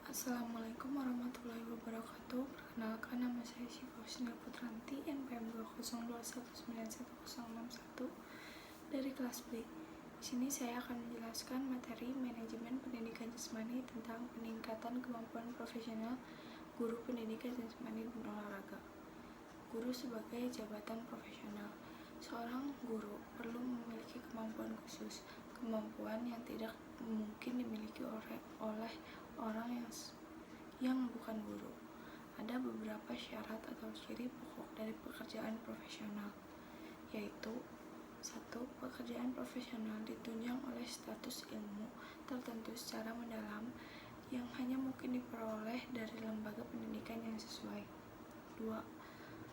Assalamualaikum warahmatullahi wabarakatuh. Perkenalkan, nama saya Syifa Husnia Putranti, NPM 202191061 dari kelas B. Di sini saya akan menjelaskan materi manajemen pendidikan jasmani tentang peningkatan kemampuan profesional guru pendidikan jasmani dan olahraga. Guru sebagai jabatan profesional. Seorang guru perlu memiliki kemampuan khusus, kemampuan yang tidak mungkin dimiliki oleh orang yang bukan guru. Ada beberapa syarat atau ciri pokok dari pekerjaan profesional, yaitu 1. Pekerjaan profesional ditunjang oleh status ilmu tertentu secara mendalam yang hanya mungkin diperoleh dari lembaga pendidikan yang sesuai. 2.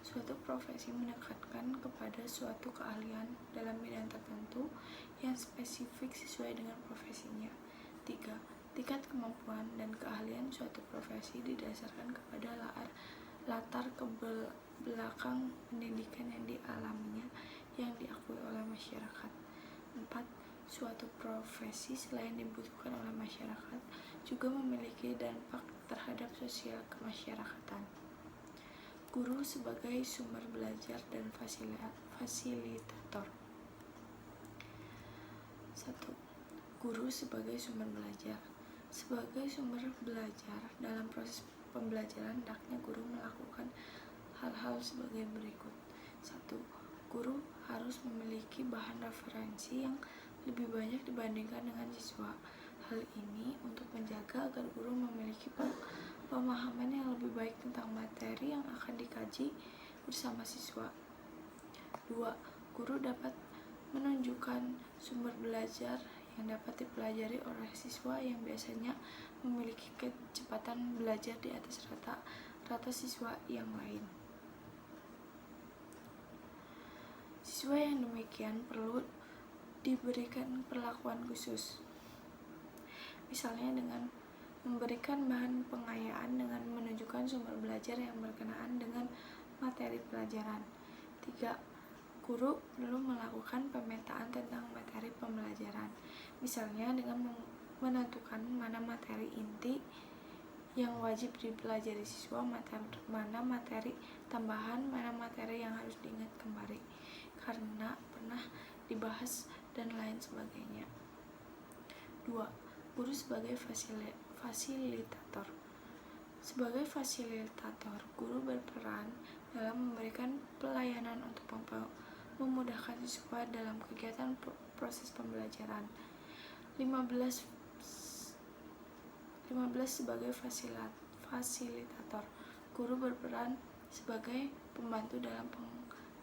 Suatu profesi menekankan kepada suatu keahlian dalam bidang tertentu yang spesifik sesuai dengan profesinya. 3. Tingkat kemampuan dan keahlian suatu profesi didasarkan kepada latar belakang pendidikan yang dialaminya yang diakui oleh masyarakat. 4. Suatu profesi selain dibutuhkan oleh masyarakat juga memiliki dampak terhadap sosial kemasyarakatan. Guru sebagai sumber belajar dan fasilitator. 1. Guru sebagai sumber belajar. Sebagai sumber belajar dalam proses pembelajaran, hendaknya guru melakukan hal-hal sebagai berikut. 1. Guru harus memiliki bahan referensi yang lebih banyak dibandingkan dengan siswa. Hal ini untuk menjaga agar guru memiliki pemahaman yang lebih baik tentang materi yang akan dikaji bersama siswa. 2. Guru dapat menunjukkan sumber belajar yang dapat dipelajari oleh siswa yang biasanya memiliki kecepatan belajar di atas rata siswa yang lain. Siswa yang demikian perlu diberikan perlakuan khusus, misalnya dengan memberikan bahan pengayaan dengan menunjukkan sumber belajar yang berkenaan dengan materi pelajaran. 3. Guru perlu melakukan pemetaan tentang materi pembelajaran, misalnya dengan menentukan mana materi inti yang wajib dipelajari siswa, mana materi tambahan, mana materi yang harus diingat kembali karena pernah dibahas, dan lain sebagainya. 2. Guru sebagai fasilitator. Sebagai fasilitator, guru berperan dalam memberikan pelayanan untuk memudahkan siswa dalam kegiatan proses pembelajaran. 15 sebagai fasilitator, guru berperan sebagai pembantu dalam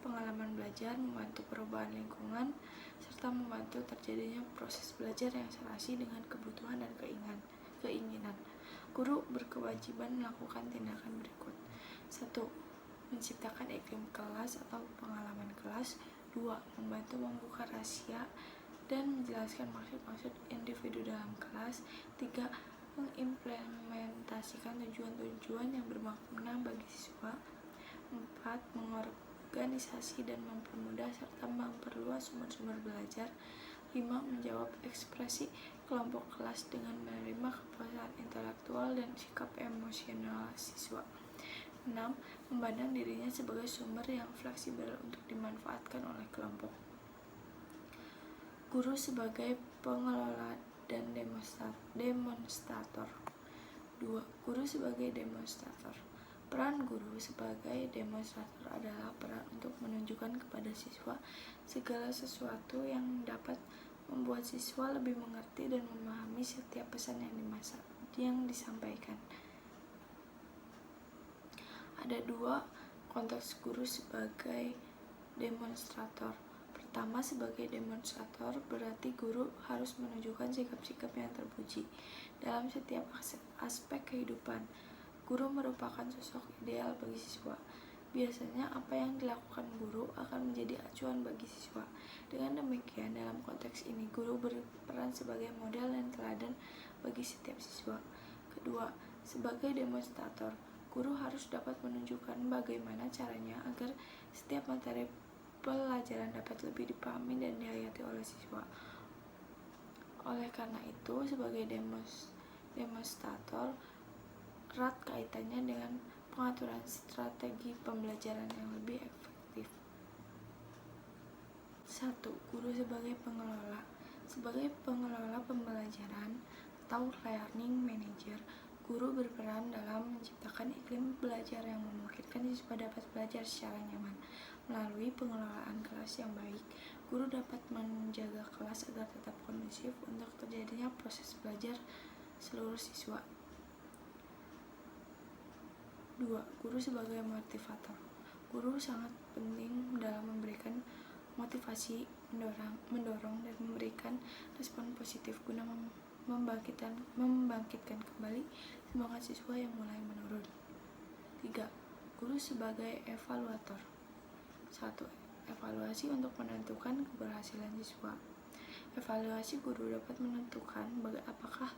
pengalaman belajar, membantu perubahan lingkungan, serta membantu terjadinya proses belajar yang serasi dengan kebutuhan dan keinginan. Guru berkewajiban melakukan tindakan berikut. 1. Menciptakan iklim kelas atau pengalaman kelas. 2. Membantu membuka rahasia dan menjelaskan maksud-maksud individu dalam kelas. 3. Mengimplementasikan tujuan-tujuan yang bermakna bagi siswa. 4. Mengorganisasi dan mempermudah serta memperluas sumber-sumber belajar. 5. Menjawab ekspresi kelompok kelas dengan menerima kepuasan intelektual dan sikap emosional siswa. 6. Memandang dirinya sebagai sumber yang fleksibel untuk dimanfaatkan oleh kelompok. Guru sebagai pengelola dan demonstrator. 2. Guru sebagai demonstrator. Peran guru sebagai demonstrator adalah peran untuk menunjukkan kepada siswa segala sesuatu yang dapat membuat siswa lebih mengerti dan memahami setiap pesan yang disampaikan. Ada 2 konteks guru sebagai demonstrator. Pertama, sebagai demonstrator berarti guru harus menunjukkan sikap-sikap yang terpuji dalam setiap aspek kehidupan. Guru merupakan sosok ideal bagi siswa. Biasanya apa yang dilakukan guru akan menjadi acuan bagi siswa. Dengan demikian, dalam konteks ini guru berperan sebagai model dan teladan bagi setiap siswa. Kedua, sebagai demonstrator, guru harus dapat menunjukkan bagaimana caranya agar setiap materi pelajaran dapat lebih dipahami dan dihayati oleh siswa. Oleh karena itu, sebagai demonstrator, erat kaitannya dengan pengaturan strategi pembelajaran yang lebih efektif. 1. Guru sebagai pengelola. Sebagai pengelola pembelajaran atau learning manager, guru berperan dalam menciptakan iklim belajar yang memungkinkan siswa dapat belajar secara nyaman. Melalui pengelolaan kelas yang baik, guru dapat menjaga kelas agar tetap kondusif untuk terjadinya proses belajar seluruh siswa. 2. Guru sebagai motivator. Guru sangat penting dalam memberikan motivasi, mendorong dan memberikan respon positif guna membangkitkan kembali semangat siswa yang mulai menurun. 3. Guru sebagai evaluator. 1. Evaluasi untuk menentukan keberhasilan siswa. Evaluasi guru dapat menentukan apakah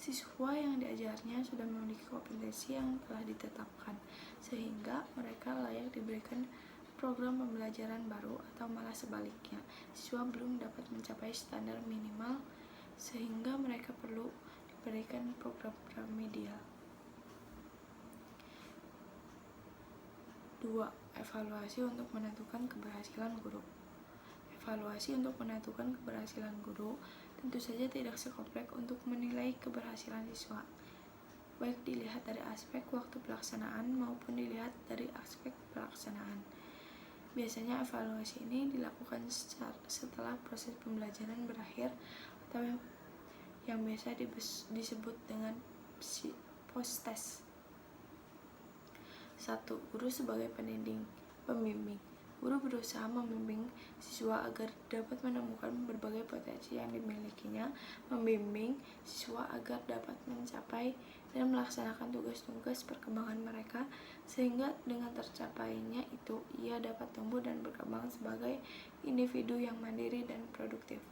siswa yang diajarnya sudah memiliki kompetensi yang telah ditetapkan, sehingga mereka layak diberikan program pembelajaran baru, atau malah sebaliknya, siswa belum dapat mencapai standar minimal sehingga mereka perlu diberikan program remedial. 2. Evaluasi untuk menentukan keberhasilan guru. Evaluasi untuk menentukan keberhasilan guru tentu saja tidak sekompleks untuk menilai keberhasilan siswa, baik dilihat dari aspek waktu pelaksanaan maupun dilihat dari aspek pelaksanaan. Biasanya evaluasi ini dilakukan setelah proses pembelajaran berakhir atau yang biasa disebut dengan post-test. 1. Guru sebagai pembimbing. Guru berusaha membimbing siswa agar dapat menemukan berbagai potensi yang dimilikinya, membimbing siswa agar dapat mencapai dan melaksanakan tugas-tugas perkembangan mereka, sehingga dengan tercapainya itu ia dapat tumbuh dan berkembang sebagai individu yang mandiri dan produktif.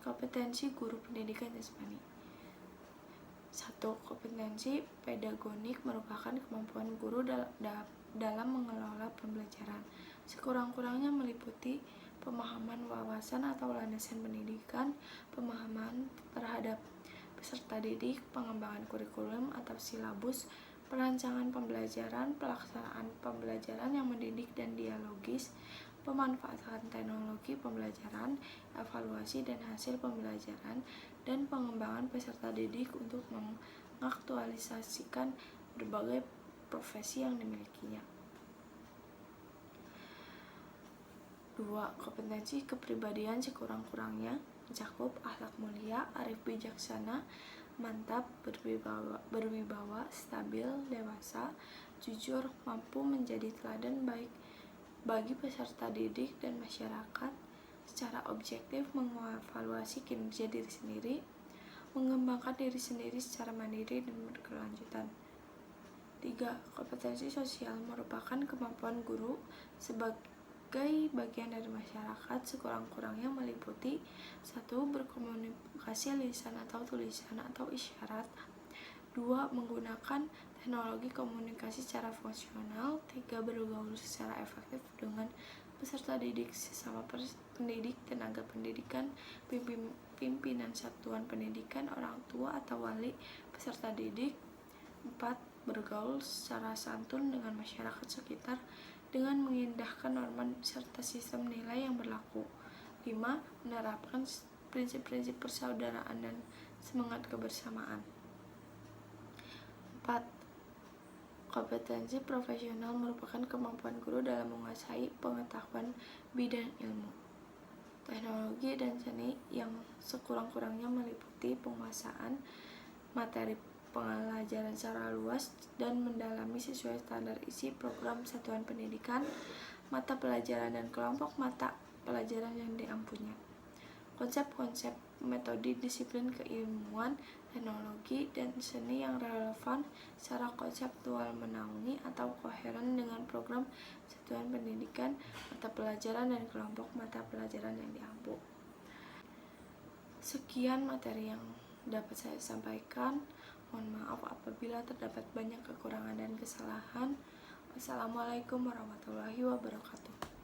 Kompetensi guru pendidikan jasmani. 1. Kompetensi pedagogik merupakan kemampuan guru dalam mengelola pembelajaran. Sekurang-kurangnya meliputi pemahaman wawasan atau landasan pendidikan, pemahaman terhadap peserta didik, pengembangan kurikulum atau silabus, perancangan pembelajaran, pelaksanaan pembelajaran yang mendidik dan dialogis, pemanfaatan teknologi pembelajaran, evaluasi dan hasil pembelajaran, dan pengembangan peserta didik untuk mengaktualisasikan berbagai profesi yang dimilikinya. 2. Kompetensi kepribadian sekurang-kurangnya mencakup akhlak mulia, arif bijaksana, mantap, berwibawa, stabil, dewasa, jujur, mampu menjadi teladan baik bagi peserta didik dan masyarakat, secara objektif mengevaluasi kinerja diri sendiri, mengembangkan diri sendiri secara mandiri dan berkelanjutan. 3. Kompetensi sosial merupakan kemampuan guru sebagai bagian dari masyarakat, sekurang-kurangnya meliputi 1. Berkomunikasi lisan atau tulisan atau isyarat, 2. Menggunakan teknologi komunikasi secara fungsional, 3. Bergaul secara efektif dengan peserta didik, sesama pendidik, tenaga pendidikan, pimpinan satuan pendidikan, orang tua atau wali peserta didik. 4. Bergaul secara santun dengan masyarakat sekitar dengan mengindahkan norma serta sistem nilai yang berlaku. 5. Menerapkan prinsip-prinsip persaudaraan dan semangat kebersamaan. 4. Kompetensi profesional merupakan kemampuan guru dalam menguasai pengetahuan bidang ilmu, teknologi, dan seni yang sekurang-kurangnya meliputi penguasaan materi pelajaran secara luas dan mendalami sesuai standar isi program satuan pendidikan, mata pelajaran dan kelompok mata pelajaran yang diampunya. Konsep-konsep, metode, disiplin keilmuan, teknologi, dan seni yang relevan secara konseptual menaungi atau koheren dengan program satuan pendidikan, mata pelajaran, dan kelompok mata pelajaran yang diampu. Sekian materi yang dapat saya sampaikan. Mohon maaf apabila terdapat banyak kekurangan dan kesalahan. Wassalamualaikum warahmatullahi wabarakatuh.